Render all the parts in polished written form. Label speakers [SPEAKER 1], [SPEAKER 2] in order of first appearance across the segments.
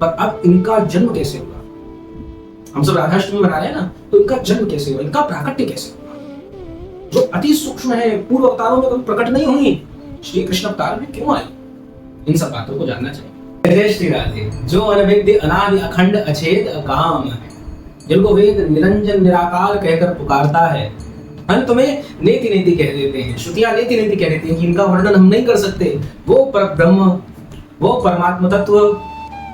[SPEAKER 1] पर अब इनका जन्म कैसे हुआ? हम सब राधाष्टमी मना रहे हैं ना, तो इनका जन्म कैसे हुआ, इनका प्राकट्य कैसे हुआ, जो अति सूक्ष्म है, पूर्व अवतारों में कभी प्रकट नहीं हुई, श्री कृष्ण अवतार में क्यों आई? इन सब बातों को जानना चाहिए। जय श्री राधे। जो अनभिद्य अनादि अखंड अछेद अकाम है, जिनको वेद निरंजन निराकार कहकर पुकारता है, अंत में नेति नेति कह देते हैं, श्रुतियां नेति नेति कह देती हैं कि इनका वर्णन हम नहीं कर सकते। वो परब्रह्म, वो परमात्मा तत्व,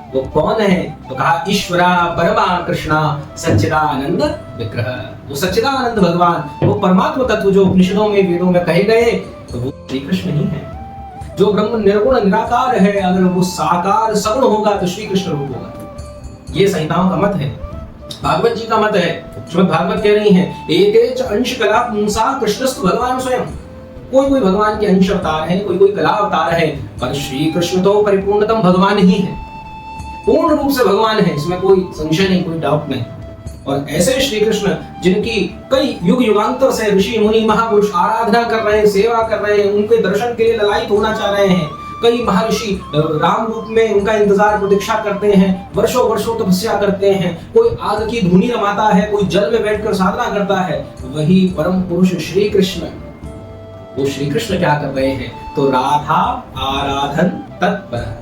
[SPEAKER 1] वो कौन है? तो कहा ईश्वरा परमा कृष्णा सच्चिदानंद विग्रह। वो सच्चिदानंद भगवान, वो परमात्मा तत्व जो उपनिषदों में वेदों में कहे गए, तो वो श्री कृष्ण ही है। जो ब्रह्म निर्गुण निराकार है, अगर वो साकार सगुण होगा तो श्री कृष्ण रूप होगा। ये संहिताओं का मत है, भागवत जी का मत है। श्रीमद् भागवत कह रही है एतेच अंश कला पुंसा कृष्णस्तु भगवान स्वयं। कोई कोई भगवान के अंश अवतार है, कोई कोई कला अवतार है, पर श्री कृष्ण तो परिपूर्णतम भगवान ही है, पूर्ण रूप से भगवान है, इसमें कोई संशय नहीं, कोई डाउट नहीं। और ऐसे श्री कृष्ण जिनकी कई युग युगांतर से ऋषि मुनि महापुरुष आराधना कर रहे हैं, सेवा कर रहे हैं, उनके दर्शन के लिए ललायित होना चाह रहे हैं। कई महर्षि राम रूप में उनका इंतजार प्रतीक्षा करते हैं, वर्षों वर्षों तपस्या करते हैं। कोई आग की धुनी रमाता है, कोई जल में बैठकर साधना करता है। वही परम पुरुष श्री कृष्ण, वो श्री कृष्ण क्या कर रहे हैं? तो राधा आराधन तत्पर,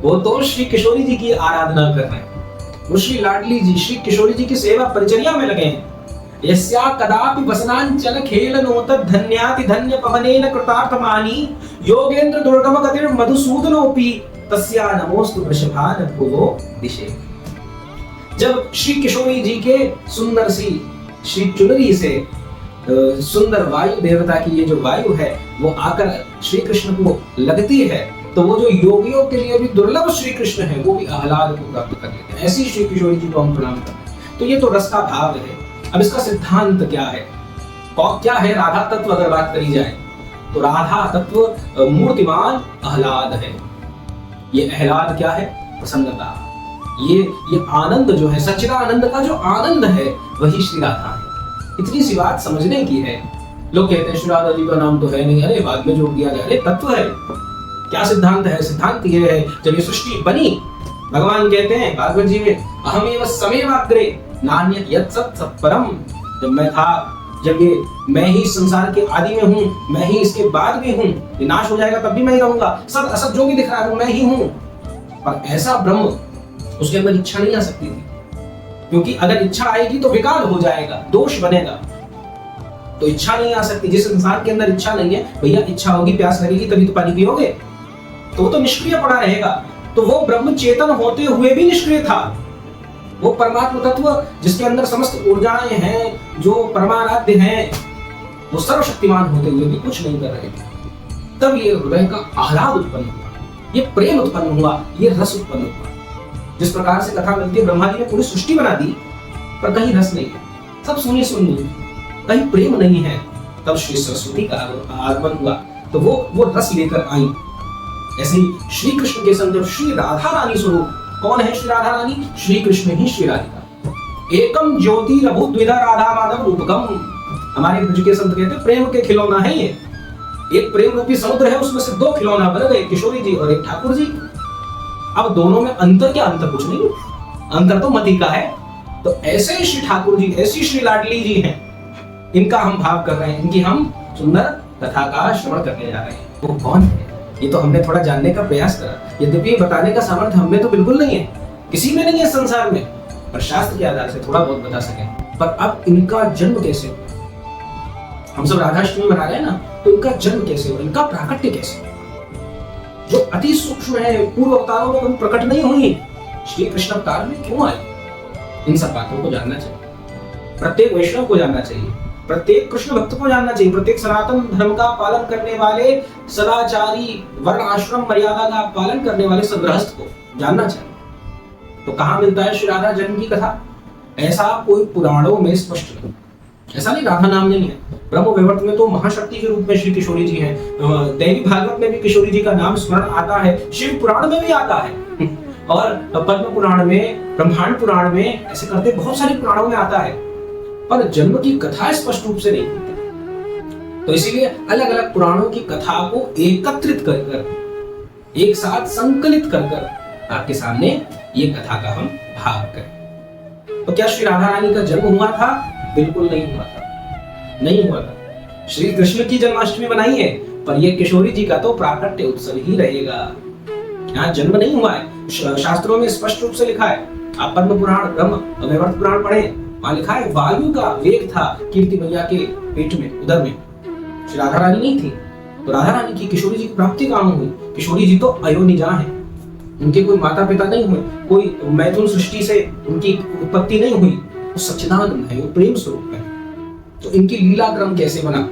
[SPEAKER 1] वो तो श्री किशोरी जी की आराधना कर रहे हैं। वो श्री लाडली जी, श्री किशोरी जी की सेवा परिचर्या में लगे हैं। यस्या कदापि वसनांचल खेलनोत धन्याति धन्य पवनेन कृतार्थमानी योगेंद्र दुर्गम गतिर मधुसूदनोपि तस्या नमोस्तु वृषभान भुवो दिशे। जब श्री किशोरी जी के सुंदर सी श्री चुनरी से सुंदर वायु देवता की ये जो वायु है वो आकर श्री कृष्ण को लगती है, तो वो जो योगियों के लिए भी दुर्लभ श्री कृष्ण है, वो भी आह्लाद को प्राप्त कर लेते हैं। ऐसी श्री किशोरी जी को हम प्रणाम करते हैं। तो ये तो रस का भाव है। अब इसका सिद्धांत क्या है? क्या है राधा तत्व? अगर बात करी जाए तो राधा तत्व मूर्तिमान आह्लाद है। ये आह्लाद क्या है? प्रसन्नता। ये आनंद जो है, सच्चिदानंद का जो आनंद है, वही श्री राधा है। इतनी सी बात समझने की है। लोग कहते हैं श्री राधा जी का नाम तो है नहीं, अरे बाद में जोड़ दिया जाए। अरे तत्व है। क्या सिद्धांत है? सिद्धांत ये है, जब ये सृष्टि बनी, भगवान कहते हैं भागवत जी में अहमेव समेवाग्रे नान्यत यत् सत् सत्परम। जब मैं था, जब ये मैं ही संसार के आदि में हूँ, मैं ही इसके बाद भी हूँ, विनाश हो जाएगा तब भी मैं ही रहूंगा, सत असत जो भी दिख रहा है वो मैं ही हूँ। पर ऐसा ब्रह्म, उसके अंदर इच्छा नहीं आ सकती थी, क्योंकि अगर इच्छा आएगी तो विकार हो जाएगा, दोष बनेगा। तो इच्छा नहीं आ सकती। जिस इंसान के अंदर इच्छा नहीं है, भैया इच्छा होगी, प्यास लगेगी तभी तो पानी पियोगे, तो वो तो निष्क्रिय पड़ा रहेगा। तो वो ब्रह्म चेतन होते हुए भी निष्क्रिय था। वो परमात्मा तत्व जिसके अंदर समस्त ऊर्जाएं हैं, जो परमाराध्य हैं, वो सर्वशक्तिमान होते हुए भी कुछ नहीं कर रहे थे। तब ये हृदय का आह्लाद उत्पन्न हुआ, ये प्रेम उत्पन्न हुआ, ये रस उत्पन्न हुआ। जिस प्रकार से कथा मिलती है, ब्रह्मा जी ने पूरी सृष्टि बना दी, पर कहीं रस नहीं है, सब सुनी सुनी, कहीं प्रेम नहीं है। तब श्री सरस्वती का आगमन हुआ, तो वो रस लेकर आई। ऐसे ही श्री कृष्ण के संदर्भ श्री राधा रानी स्वरूप। कौन है श्री राधा रानी? श्री कृष्ण ही श्री राधिका। एकम ज्योति रघु द्विधा राधा माधव रूपकम। हमारे ब्रज के संत कहते हैं प्रेम के खिलौना है ये। एक प्रेम रूपी समुद्र है, उसमें से दो खिलौना बन गए, किशोरी जी और एक ठाकुर जी। अब दोनों में अंतर क्या? अंतर कुछ नहीं, अंतर तो मति का है। तो ऐसे श्री ठाकुर जी, ऐसी श्री लाडली जी हैं, इनका हम भाव कर रहे हैं, इनकी हम सुंदर कथा का श्रवण करने जा रहे हैं। वो कौन है? ये तो हमने थोड़ा जानने का प्रयास करा। यद्यपि बताने का सामर्थ्य हमें तो बिल्कुल नहीं है, किसी में नहीं है संसार में, पर शास्त्र के आधार से थोड़ा बहुत बता सके। पर अब इनका जन्म कैसे हुआ? हम सब राधाष्टमी मना रहे हैं ना, तो इनका जन्म कैसे हुआ, इनका प्राकट्य कैसे हुआ, जो अति सूक्ष्म है, पूर्व अवतारों में कभी प्रकट नहीं हुई, श्री कृष्ण अवतार में क्यों आई? इन सब बातों को जानना चाहिए। प्रत्येक वैष्णव को जानना चाहिए, प्रत्येक कृष्ण भक्त को जानना चाहिए, प्रत्येक सनातन धर्म का पालन करने वाले सदाचारी, वर्ण आश्रम मर्यादा का पालन करने वाले सदगृहस्थ को जानना चाहिए। तो कहाँ मिलता है श्री राधा जन्म की कथा? ऐसा कोई पुराणों में स्पष्ट नहीं। ऐसा नहीं राधा नाम नहीं है। ब्रह्म वैवर्त में तो महाशक्ति के रूप में श्री किशोरी जी हैं। दैनिक भागवत में भी किशोरी जी का नाम स्मरण आता है, शिव पुराण में भी आता है, और पद्म पुराण में, ब्रह्मांड पुराण में, ऐसे करते बहुत सारे पुराणों में आता है, पर जन्म की कथा स्पष्ट रूप से नहीं होती। तो इसीलिए अलग अलग पुराणों की कथा को एकत्रित कर, एक साथ संकलित कर, आपके सामने ये कथा का हम भाव करें। तो क्या श्री राधा रानी का जन्म हुआ था? बिल्कुल नहीं हुआ था, नहीं हुआ था। श्री कृष्ण की जन्माष्टमी बनाई है, पर ये किशोरी जी का तो प्राकट्य उत्सव ही रहेगा। यहाँ जन्म नहीं हुआ है। शास्त्रों में स्पष्ट रूप से लिखा है, आप पद्म पुराण, ब्रह्म वैवर्त पुराण पढ़े, वहां लिखा है वायु का वेग था कीर्ति मैया के पेट में, उदर में। श्री राधा रानी नहीं थी, तो राधा रानी की किशोरी जी की प्राप्ति कहाँ हुई? किशोरी जी तो अयोनिजा है, उनके कोई माता पिता नहीं हुए, कोई मैथुन सृष्टि से उनकी उत्पत्ति नहीं हुई। वो सच्चिदानंद है, वो प्रेम स्वरूप है। तो इनकी लीला क्रम कैसे बना,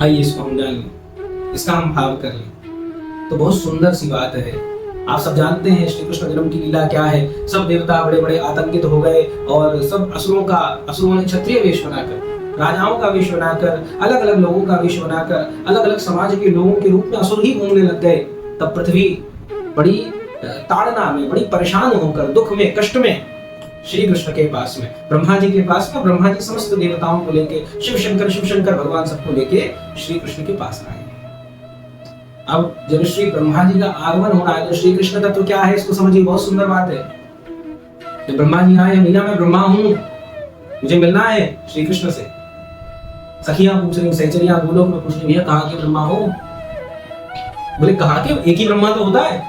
[SPEAKER 1] आइए इसको हम जान लें, इसका हम भाव कर लें। तो बहुत सुंदर सी बात है। आप सब जानते हैं श्री कृष्ण जन्म की लीला क्या है। सब देवता बड़े बड़े आतंकित हो गए और सब असुरों ने क्षत्रिय वेश बनाकर, राजाओं का वेश बनाकर, अलग अलग लोगों का वेश बनाकर, अलग अलग समाज के लोगों के रूप में असुर ही घूमने लग गए। तब पृथ्वी बड़ी ताड़ना में, बड़ी परेशान होकर, दुख में, कष्ट में श्री कृष्ण के पास में, ब्रह्मा जी के पास में, ब्रह्मा जी समस्त देवताओं को लेके, शिव शंकर भगवान सबको लेके श्री कृष्ण के पास आए। अब जब श्री ब्रह्मा जी का आगमन हो रहा है तो श्री कृष्ण तत्व क्या है इसको समझिए, बहुत सुंदर बात है। जब ब्रह्मा जी आए, मीना मैं ब्रह्मा हूँ, मुझे मिलना है श्री कृष्ण से। सखियां पूछ रही, सहचरियां गोलोक में पूछ रही, भैया कहाँ के ब्रह्मा हो? बोले कहाँ के, एक ही ब्रह्मा तो होता है।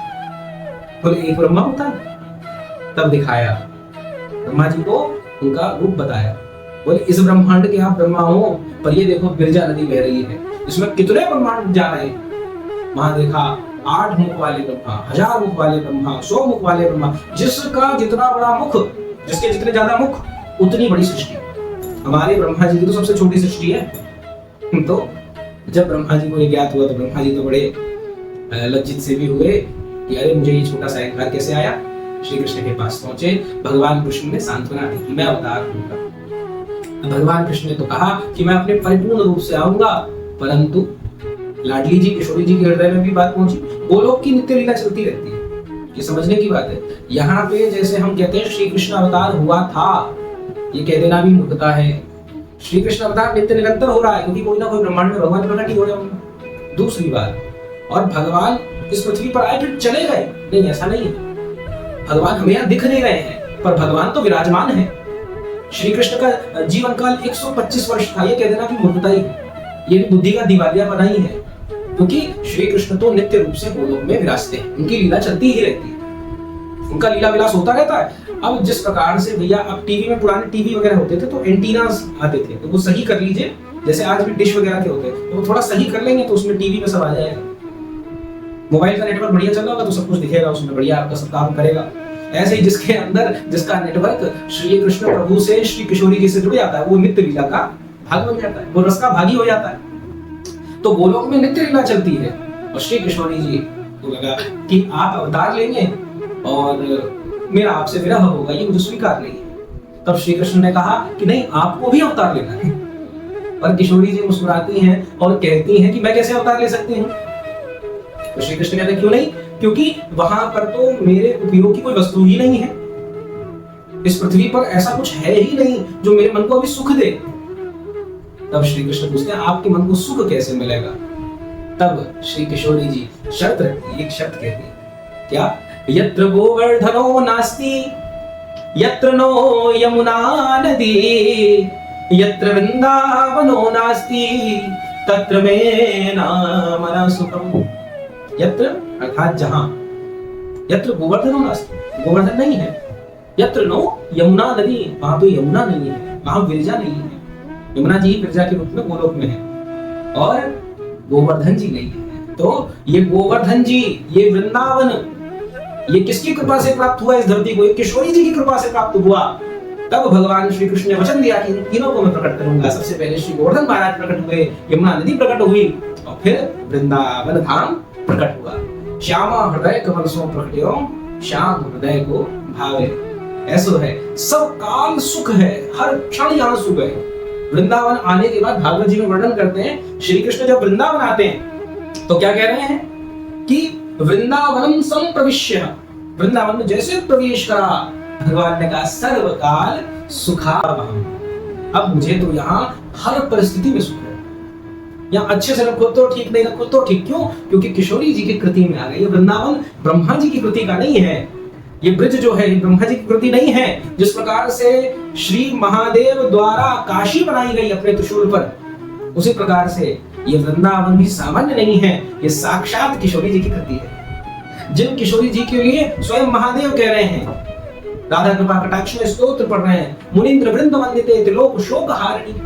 [SPEAKER 1] बोले एक ब्रह्मा होता है। तब दिखाया ब्रह्मा जी को, उनका रूप बताया। बोले इस ब्रह्मांड के आप ब्रह्मा हो, पर ये देखो बिरजा नदी बह रही है, इसमें कितने ब्रह्मांड जा रहे हैं। वहां देखा 8 मुख वाले ब्रह्मा, 1000 मुख वाले ब्रह्मा, 100 मुख वाले ब्रह्मा, जिसका जितना बड़ा मुख, जिसके जितने ज्यादा मुख उतनी बड़ी सृष्टि। हमारे ब्रह्मा जी की तो सबसे छोटी सृष्टि है। तो जब ब्रह्मा जी को ये ज्ञात हुआ तो ब्रह्मा जी तो बड़े लज्जित से भी हुए कि अरे मुझे ये छोटा सा अहंकार कैसे आया। श्री कृष्ण के पास पहुंचे, भगवान कृष्ण ने सांत्वना दी कि मैं अवतार दूंगा। भगवान कृष्ण ने तो कहा कि मैं अपने परिपूर्ण रूप से आऊंगा, परंतु लाडली जी किशोरी जी के हृदय में भी बात पहुंची। गोलोक की नित्य लीला चलती रहती है, ये समझने की बात है। यहाँ पे जैसे हम कहते हैं श्री कृष्ण अवतार हुआ था, ये कह देना भी मूर्खता है। श्री कृष्ण अवतार नित्य निरंतर हो रहा है, क्योंकि कोई ना कोई ब्रह्मांड में भगवान प्रकट ही हो रहे होंगे। दूसरी बात, और भगवान इस पृथ्वी पर आए फिर चले गए, नहीं ऐसा नहीं है। भगवान हमें यहाँ दिख नहीं रहे हैं, पर भगवान तो विराजमान है। श्री कृष्ण का जीवन काल 125 वर्ष था, ये कह देना भी मूर्खता ही है, ये भी बुद्धि का दिवालियापना ही है। क्योंकि श्री कृष्ण तो नित्य रूप से गोलोक में विराजते हैं, उनकी लीला चलती ही रहती है, उनका लीला विलास होता रहता है। अब जिस प्रकार से भैया अब टीवी में, पुराने टीवी वगैरह होते थे तो एंटीनास आते थे, तो वो सही कर लीजिए, जैसे आज भी डिश वगैरह के होते हैं, तो वो थोड़ा सही कर लेंगे तो उसमें टीवी में सब आ जाएगा। मोबाइल का नेटवर्क बढ़िया चल रहा होगा तो सब कुछ दिखेगा, उसमें बढ़िया आपका सब काम करेगा। ऐसे ही जिसके अंदर, जिसका नेटवर्क श्री कृष्ण प्रभु से, श्री किशोरी जी से जुड़ जाता है, वो नित्य लीला का भाग बन जाता है, वो रस का भागी हो जाता है। तो गोलोक में नित्य लीला चलती है, और श्री किशोरी जी को लगा कि आप अवतार लेंगे और मेरा आपसे विरह होगा, ये मुझे स्वीकार नहीं है। तब श्री कृष्ण ने कहा कि नहीं, आपको भी अवतार लेना है। और किशोरी जी मुस्कुराती हैं और कहती हैं कि मैं कैसे अवतार ले सकती हूँ। तो श्री कृष्ण कहते हैं क्यों नहीं, क्योंकि वहां पर तो मेरे उपयोग की कोई वस्तु ही नहीं है, इस पृथ्वी पर ऐसा कुछ है ही नहीं जो मेरे मन को अभी सुख दे। तब श्री कृष्ण पूछते हैं आपके मन को सुख कैसे मिलेगा। तब श्री किशोरी जी शर्त रखती, एक शर्त कहती है, क्या? यत्र गोवर्धनो नास्ति, यत्र नो यमुना नदी, यत्र वृंदावनो नास्ति, तत्र मे नाम न सुखम। यत्र अर्थात जहां, यत्र गोवर्धनो नास्ति, गोवर्धन नहीं है, यत्र नो यमुना नदी, वहां तो यमुना नहीं है, वहां विरजा नहीं है। यमुना जी विरजा के रूप में गोलोक में है, और गोवर्धन जी नहीं है। तो ये गोवर्धन जी, ये वृंदावन, ये किसकी कृपा से प्राप्त हुआ इस धरती को? किशोरी जी की कृपा से प्राप्त हुआ। तब भगवान श्री कृष्ण ने वचन दिया कि इन तीनों को मैं प्रकट करूंगा। सबसे पहले श्री गोवर्धन महाराज प्रकट हुए, यमुना नदी प्रकट हुई, और फिर वृंदावन धाम प्रकट हुआ। श्यामा हृदय कमल सो प्रकट्यो, श्याम हृदय को भावे। ऐसो है, सब काल सुख है, हर क्षण यहाँ सुख है। वृंदावन आने के बाद भागवत जी में वर्णन करते हैं, श्री कृष्ण जब वृंदावन आते हैं तो क्या कह रहे हैं कि वृंदावनम संप्रविश्य, वृंदावन में जैसे प्रवेश करा, भगवान ने कहा सर्वकाल सुखावहम, अब मुझे तो यहाँ हर परिस्थिति में सुख है। यहाँ अच्छे से रखो तो ठीक, नहीं रखो तो ठीक। क्यों? क्योंकि किशोरी जी की कृति में आ गई। वृंदावन ब्रह्मा जी की कृति का नहीं है, ये ब्रज जो है ब्रह्मा जी की कृति नहीं है। जिस प्रकार से श्री महादेव द्वारा काशी बनाई गई अपने त्रिशूल पर, उसी प्रकार से ये वृंदावन भी सामान्य नहीं है, ये साक्षात किशोरी जी की कृति है। जिन किशोरी जी के लिए स्वयं महादेव कह रहे हैं, राधा कृपा कटाक्ष में स्तोत्र पढ़ रहे हैं, मुनीन्द्र वृंद वंदिते त्रिलोक शोक हारिणी,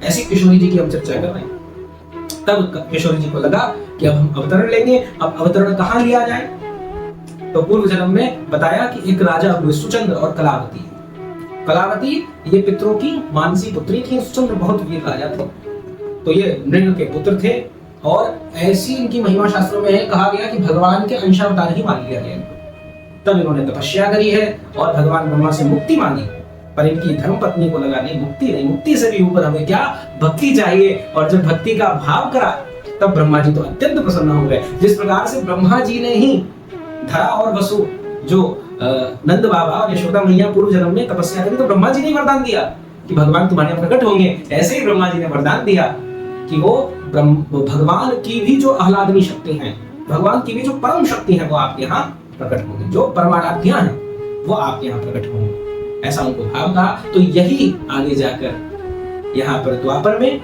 [SPEAKER 1] ऐसी किशोरी जी की हम चर्चा कर रहे हैं। तब किशोरी जी को लगा कि अब हम अवतरण लेंगे। अब अवतरण कहाँ लिया जाए? तो पूर्व जन्म में बताया कि एक राजा हुए सुचंद्र और कलावती। कलावती ये पितरों की मानसी पुत्री थी, सुचंद्र बहुत वीर राजा थे, तो ये नृग के पुत्र थे। और ऐसी इनकी महिमा शास्त्रों में कहा गया कि भगवान के अंशावतार ही मान लिया गया। तब इन्होंने तपस्या करी है और भगवान ब्रह्मा से मुक्ति मांगी, पर इनकी धर्म पत्नी को लगा नहीं, मुक्ति नहीं, मुक्ति से भी ऊपर हमें क्या भक्ति चाहिए। और जब भक्ति का भाव करा तब ब्रह्मा जी तो अत्यंत प्रसन्न हो गए। जिस प्रकार से ब्रह्मा जी ने ही धरा और वसु जो नंद बाबा और यशोदा मैया पूर्व जन्म में तपस्या करी, तो ब्रह्मा जी ने वरदान दिया कि भगवान तुम्हारे प्रकट होंगे। ऐसे ही ब्रह्मा जी ने वरदान दिया कि वो भगवान की भी जो आह्लादनी शक्ति है, भगवान की भी जो परम शक्ति है, वो आपके यहाँ प्रकट होंगे, जो परमाराध्या है वो आपके यहाँ प्रकट होंगे। ऐसा उनको भाव था। तो यही आगे जाकर यहाँ पर द्वापर में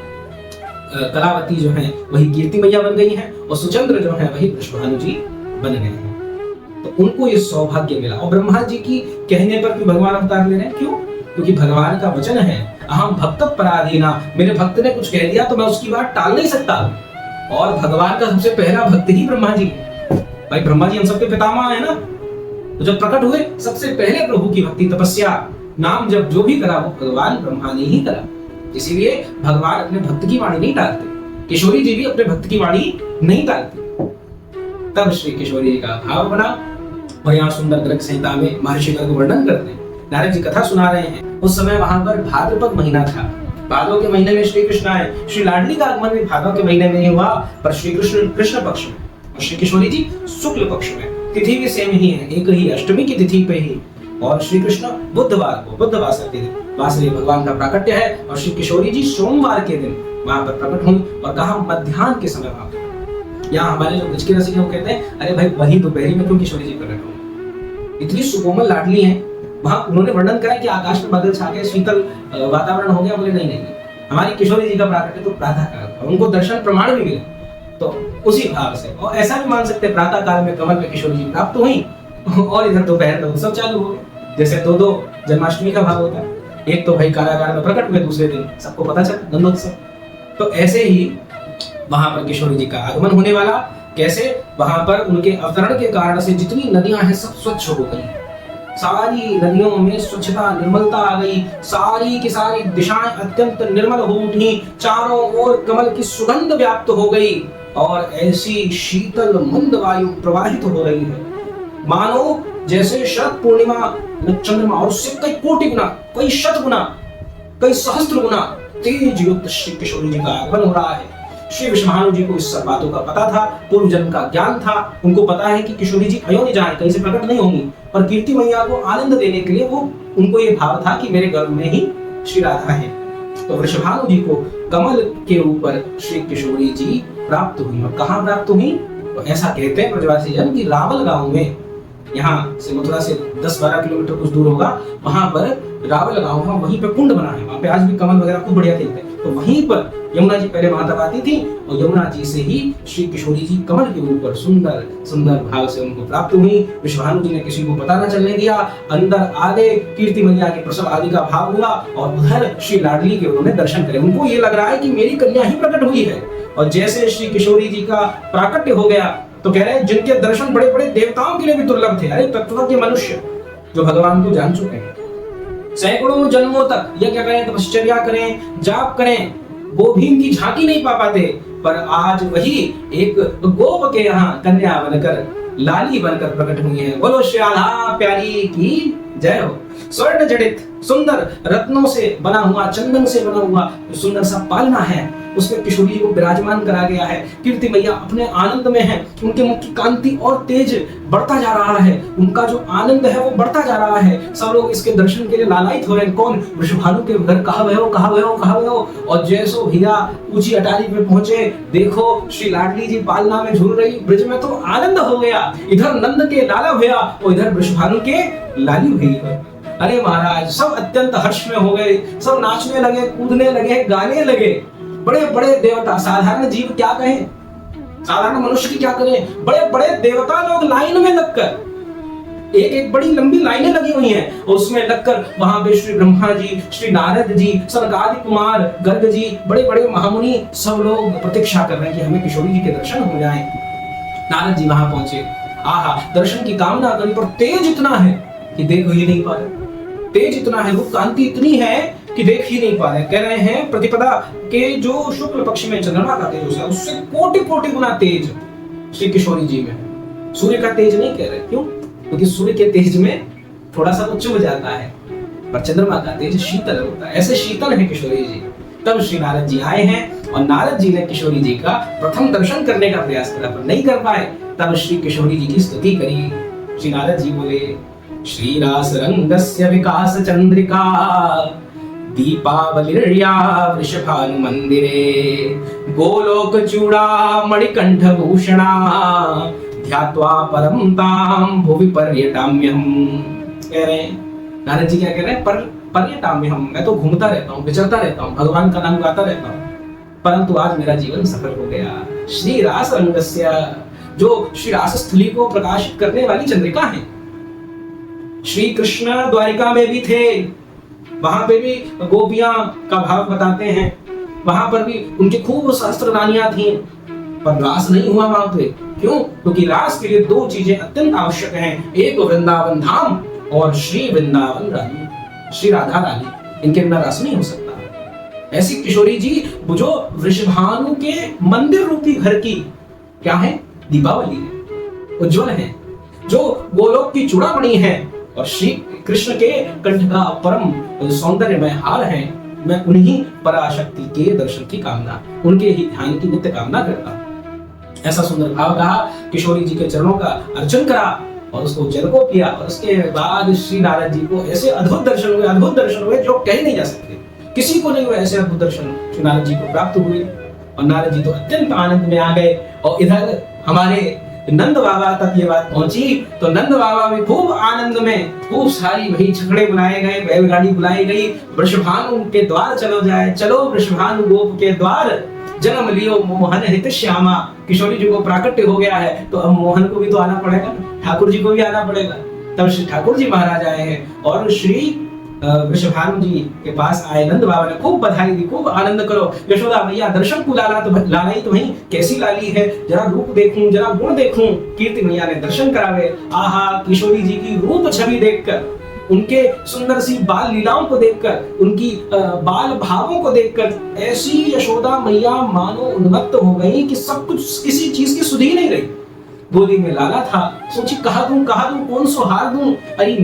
[SPEAKER 1] कलावती जो है वही कीर्ति मैया बन गई है और सुचंद्र जो है वही वृषभानु जी बन गए हैं। तो उनको ये सौभाग्य मिला। और ब्रह्मा जी की कहने पर कि भगवान अवतार ले रहे हैं, क्यों? क्योंकि भगवान का वचन है अहम भक्त पराधीना, मेरे भक्त ने कुछ कह दिया तो मैं उसकी बात टाल नहीं सकता। और भगवान का सबसे पहला भक्त ही ब्रह्मा जी। भाई ब्रह्मा जी हम सबके पितामह है ना, तो जब प्रकट हुए सबसे पहले प्रभु की भक्ति तपस्या नाम जब जो भी करा वो भगवान ब्रह्मा ने ही करा। इसीलिए भगवान अपने भक्त की वाणी नहीं टालते, किशोरी जी भी अपने भक्त की वाणी नहीं टालते। तब श्री किशोरी जी का भाव बना। और यहाँ सुंदर ग्रंथ संहिता में महर्षि का वर्णन करते हैं, नारद जी कथा सुना रहे हैं। उस समय वहां पर भाद्रपद महीना था, भादों के महीने में श्री कृष्ण आए। श्री लाडली का आगमन भी भादों के महीने में ही हुआ, पर श्री कृष्ण कृष्ण पक्ष में और श्री किशोरी जी शुक्ल पक्ष में। तिथि भी सेम ही है, एक ही अष्टमी की तिथि पे ही। और श्री कृष्ण बुधवार को, बुध वासर के दिन वासरे भगवान का प्राकट्य है, और श्री किशोरी जी सोमवार के दिन वहां पर प्रकट हुई। और कहा मध्याह्न के समय वहां पर। यहाँ हमारे जो ब्रज के रसिक लोग कहते हैं, अरे भाई वही दोपहरी में क्यों किशोरी जी प्रकट हुई, इतनी सुकोमल लाडली है। वहां उन्होंने वर्णन करा कि आकाश में बादल छा गए, शीतल वातावरण हो गया। बोले नहीं, हमारी किशोरी जी का प्राकट्य तो प्रातः काल, उनको दर्शन प्रमाण भी मिले। तो उसी भाव से, और ऐसा भी मान सकते हैं प्रातः काल में कमल में किशोरी जी प्राप्त हुई और इधर दोपहर में उत्सव चालू हो गए। जैसे दो जन्माष्टमी का भाव होता है, एक तो भाई कारागार में प्रकट हुए, दूसरे दिन सबको पता चला नंदोत्सव। तो ऐसे ही वहां पर किशोरी जी का आगमन होने वाला। कैसे? वहां पर उनके अवतरण के कारण से जितनी नदियां हैं सब स्वच्छ हो गई, सारी नदियों में स्वच्छता निर्मलता आ गई, सारी की सारी दिशाएं अत्यंत निर्मल हो उठी, चारों ओर कमल की सुगंध व्याप्त हो गई और ऐसी शीतल मंद वायु प्रवाहित हो रही है, मानो जैसे शरद पूर्णिमा चंद्रमा और उससे कई कोटि गुना, कई शत गुना, कई सहस्त्र गुना तेज युक्त श्री किशोरी जी का आगमन हो रहा है। श्री वृषभानु जी को इस सब बातों का पता था, पूर्व जन्म का ज्ञान था। उनको पता है कि किशोरी जी अयोनि जाए, कहीं से प्रकट नहीं होंगी, और कीर्ति मैया को आनंद देने के लिए वो उनको ये भाव था कि मेरे गर्भ में ही श्री राधा है। तो वृषभानु जी को कमल के ऊपर श्री किशोरी जी प्राप्त हुई। और कहाँ प्राप्त हुई? तो ऐसा कहते हैं ब्रजवासी जन कि रावल गांव में, यहाँ से मथुरा से 10-12 किलोमीटर कुछ दूर होगा, वहां पर रावल गांव है, वहीं पे कुंड बना है, वहां पे आज भी कमल वगैरह खूब बढ़िया खिलते हैं। तो वहीं पर यमुना जी पहले वहां तक आती थी और यमुना जी से ही श्री किशोरी जी कमल के ऊपर सुंदर सुंदर भाव से उनको प्राप्त हुई। वृषभानु जी ने किसी को पता न चलने दिया, अंदर आगे कीर्ति मैया के प्रसव आदि का भाव हुआ और उधर श्री लाडली के उन्होंने दर्शन करे। उनको ये लग रहा है कि मेरी कन्या ही प्रकट हुई है। और जैसे श्री किशोरी जी का प्राकट्य हो गया तो कह रहे हैं जिनके दर्शन बड़े बड़े देवताओं के लिए भी दुर्लभ थे, अरे तत्वज्ञ मनुष्य जो भगवान को जान चुके हैं, सैकड़ों जन्मों तक यज्ञ करें, तपश्चर्या करें, जाप करें, वो भी इनकी झांकी नहीं पा पाते, पर आज वही एक गोप के यहाँ कन्या बनकर, लाली बनकर प्रकट हुई है। बोलो श्री राधा प्यारी की जय हो। स्वर्ण जड़ित सुंदर रत्नों से बना हुआ, चंदन से बना हुआ सुंदर सा पालना है, उसमें किशोरी जी को विराजमान करा गया है। कीर्ति मैया अपने आनंद में है, उनके मुख की कांति और तेज बढ़ता जा रहा है, उनका जो आनंद है वो बढ़ता जा रहा है। सब लोग इसके दर्शन के लिए लालायित हो रहे हैं। कौन? वृषभानु के घर कहाँ गए हो, कहाँ गए हो, कहाँ गए हो। और जैसो भैया ऊंची अटारी पे पहुंचे, देखो श्री लाडली जी पालना में झूल रही, ब्रिज में तो आनंद हो गया। इधर नंद के लाला भैया और इधर वृषभानु के लाली भैया। अरे महाराज, सब अत्यंत हर्ष में हो गए, सब नाचने लगे, कूदने लगे, गाने लगे। बड़े बड़े देवता, साधारण जीव क्या कहें, साधारण मनुष्य की क्या करें, बड़े बड़े देवता लोग लाइन में लगकर, एक एक बड़ी लंबी लाइनें लगी हुई हैं, और उसमें लगकर वहां पे श्री ब्रह्मा जी, श्री नारद जी, सनकादि कुमार, गर्ग जी, बड़े बड़े महामुनि सब लोग प्रतीक्षा कर रहे हैं कि हमें किशोरी जी के दर्शन हो जाएं। नारद जी वहां पहुंचे, आहा, दर्शन की कामना करी, पर तेज इतना है कि देख ही नहीं पा रहे। तेज इतना है, वो कांति इतनी है कि देख ही नहीं पा रहे। कह रहे हैं प्रतिपदा के जो शुक्ल पक्ष में चंद्रमा का तेज है, उससे कोटि कोटि गुना तेज श्री किशोरी जी में। सूर्य का तेज नहीं कह रहे, क्यों? क्योंकि सूर्य के तेज में थोड़ा सा तो चुभ जाता है, पर चंद्रमा का तेज शीतल होता है। ऐसे शीतल है किशोरी जी। तब श्री नारद जी आए हैं, और नारद जी ने किशोरी जी का प्रथम दर्शन करने का प्रयास करा, पर नहीं कर पाए। तब श्री किशोरी जी की स्तुति करी। श्री नारद जी बोले, श्री रास रंगस्य विकास चंद्रिका दीपावलिर्या वृषभानु मंदिरे गोलोक चूड़ा मणिकंठ भूषणा ध्यात्वा परम ताम भुवि पर्यटाम्यहम्। कह रहे हैं नारद जी, क्या कह रहे हैं? पर्यटाम्यहम्, मैं तो घूमता रहता हूँ, विचरता रहता हूँ, भगवान का नाम गाता रहता हूँ, परंतु आज मेरा जीवन सफल हो गया। श्री रास रंगस्य, जो श्री रास स्थली को प्रकाशित करने वाली चंद्रिका है। श्री कृष्ण द्वारिका में भी थे, वहां पे भी गोपियां का भाव बताते हैं, वहां पर भी उनकी खूब सहस्त्र रानियां थी, पर रास नहीं हुआ वहां पे। क्यों? क्योंकि रास के लिए दो चीजें अत्यंत आवश्यक हैं, एक वृंदावन धाम और श्री वृंदावन रानी, श्री राधा रानी, इनके बिना रास नहीं हो सकता। ऐसी किशोरी जी जो वृषभानु के मंदिर रूपी घर की क्या है? दीपावली है, उज्जवल है, जो गोलोक की चूड़ामणि है, और श्री कृष्ण के कंठ का परम सौंदर्यमय हार है। मैं उन्हीं पराशक्ति के दर्शन की कामना, उनके ही ध्यान की नित्य कामना करता। ऐसा सुंदर भाव कहा, किशोरी जी के चरणों का अर्चन करा और उसको जल को पिया, और उसके बाद श्री नारद जी को ऐसे अद्भुत दर्शन हुए, अद्भुत दर्शन हुए जो कह नहीं जा सकते। किसी को नहीं हुए ऐसे अद्भुत दर्शन श्री नारद जी को प्राप्त हुए, और नारद जी तो अत्यंत आनंद में आ गए। और इधर हमारे नंद बाबा तक ये बात पहुंची, तो नंद बाबा भी खूब आनंद में, खूब सारी वही छकड़े बुलाए गए, बैलगाड़ी बुलाई गई, वृषभानु के द्वार चलो जाए, चलो वृषभानु गोप के द्वार, जन्म लियो मोहन हित श्यामा। किशोरी जी को प्राकट्य हो गया है, तो अब मोहन को भी तो आना पड़ेगा, ठाकुर जी को भी आना पड़ेगा। तब श्री ठाकुर जी महाराज आए हैं, और श्री वृषभानु जी के पास आए। नंद बाबा ने खूब बधाई दी, खूब आनंद करो, यशोदा मैया दर्शन को लालाई तो वही कैसी लाली है, जरा रूप देखूं, जरा गुण देखूं। कीर्ति मैया ने दर्शन करावे। आहा, किशोरी जी की रूप छवि देखकर, उनके सुंदर सी बाल लीलाओं को देखकर, उनकी बाल भावों को देखकर ऐसी यशोदा मैया मानो उन्मत्त हो गई कि सब कुछ, किसी चीज की सुधि नहीं रही। गोदी में लाला था, सोची कहा दूं, कौन सो हार दूं। अरे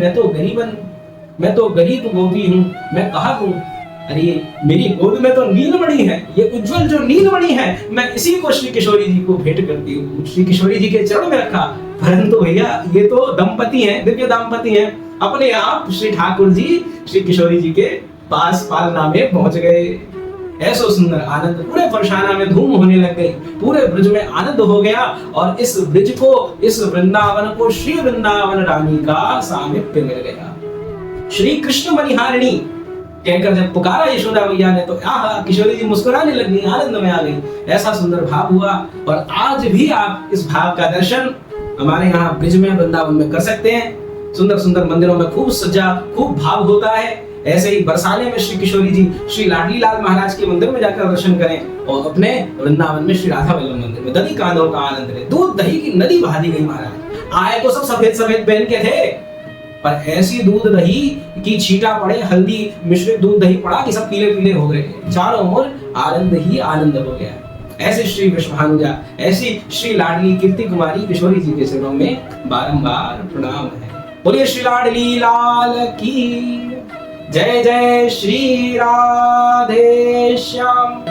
[SPEAKER 1] मैं तो गरीब गोपी हूँ, मैं कहा दूं। अरे मेरी गोद में तो नीलमणि है, ये उज्जवल जो नीलमणि है, मैं इसी को श्री किशोरी जी को भेंट करती हूँ। श्री किशोरी जी के चरण में रखा। परंतु भैया ये तो दंपति हैं, दिव्य दंपति हैं, अपने आप श्री ठाकुर जी श्री किशोरी जी के पास पालना में पहुंच गए। ऐसा सुंदर आनंद, पूरे फरसाना में धूम होने लग गई, पूरे ब्रज में आनंद हो गया, और इस ब्रज को, इस वृंदावन को श्री वृंदावन रानी का सामिप्य मिल गया। श्री कृष्ण मणिहारिणी कहकर जब पुकारा यशोदा मैया ने, तो आहा, किशोरी जी मुस्कुराने लगी, आनंद में आ गई। ऐसा सुंदर भाव हुआ। और आज भी आप इस भाव का दर्शन हमारे यहाँ ब्रिज में, वृंदावन में कर सकते हैं। सुंदर सुंदर मंदिरों में खूब सज्जा, खूब भाव होता है। ऐसे ही बरसाने में श्री किशोरी जी श्री लाडली लाल महाराज के मंदिर में जाकर दर्शन करें, और अपने वृंदावन में श्री राधा वल्लभ मंदिर में दही कांधों का आनंद लें। दूध दही की नदी बहा दी गई महाराज। आए तो सब सफेद सफेद पहन के थे, पर ऐसी दूध दही की छींटा पड़े, हल्दी मिश्रित दूध दही पड़ा कि सब पीले पीले हो गए। चारों ओर आनंद ही आनंद हो गया। ऐसे श्री वृषभानुजा, ऐसी श्री लाडली कीर्ति कुमारी किशोरी जी के चरणों में बारंबार प्रणाम है। बोलिए श्री लाडली लाल की। जय जय श्री राधे श्याम।